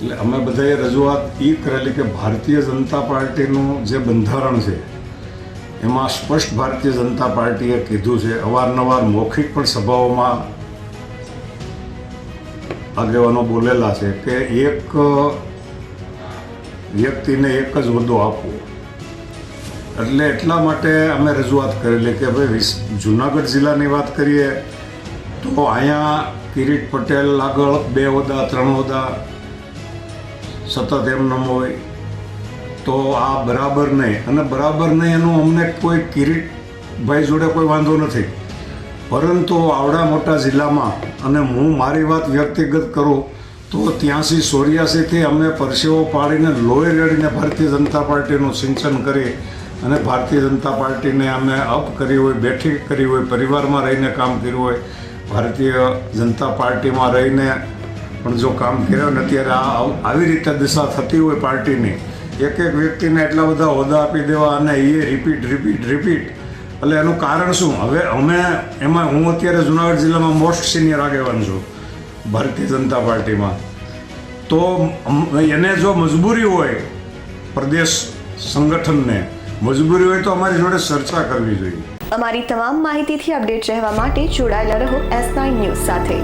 એટલે અમે બધાએ રજૂઆત એ કરેલી કે ભારતીય જનતા પાર્ટીનું જે બંધારણ છે એમાં સ્પષ્ટ ભારતીય જનતા પાર્ટીએ કીધું છે, અવારનવાર મૌખિક પણ સભાઓમાં આગેવાનો બોલેલા છે કે એક વ્યક્તિને એક જ હોદ્દો આપવો. એટલે એટલા માટે અમે રજૂઆત કરેલી કે ભાઈ જુનાગઢ જિલ્લાની વાત કરીએ તો અહીંયા કિરીટ પટેલ આગળ 2 હોદ્દા 3 હોદ્દા સતત એમનેમ હોય તો આ બરાબર નહીં. અને બરાબર નહીં એનું અમને કોઈ કિરીટભાઈ જોડે કોઈ વાંધો નથી, પરંતુ આવડા મોટા જિલ્લામાં અને હું મારી વાત વ્યક્તિગત કરું તો 83-84થી અમે પરસેવો પાડીને લોહી રેડીને ભારતીય જનતા પાર્ટીનું સિંચન કરી અને ભારતીય જનતા પાર્ટીને અમે અપ કરી હોય, બેઠી કરી હોય, પરિવારમાં રહીને કામ કર્યું હોય, ભારતીય જનતા પાર્ટીમાં રહીને પણ જો કામ કર્યું ને અત્યારે આવી રીતે દિશા થતી હોય પાર્ટીની, એક વ્યક્તિને એટલા બધા હોદ્દા આપી દેવા અને એ રિપીટ એટલે એનું કારણ શું? હવે અમે એમાં હું અત્યારે જુનાગઢ જિલ્લામાં મોસ્ટ સિનિયર આગેવાન છું ભારતીય જનતા પાર્ટીમાં, તો એને જો મજબૂરી હોય, પ્રદેશ સંગઠનને મજબૂરી હોય તો અમારી જોડે ચર્ચા કરવી જોઈએ. અમારી તમામ માહિતીથી અપડેટ રહેવા માટે જોડાયેલા રહો S9 ન્યૂઝ સાથે.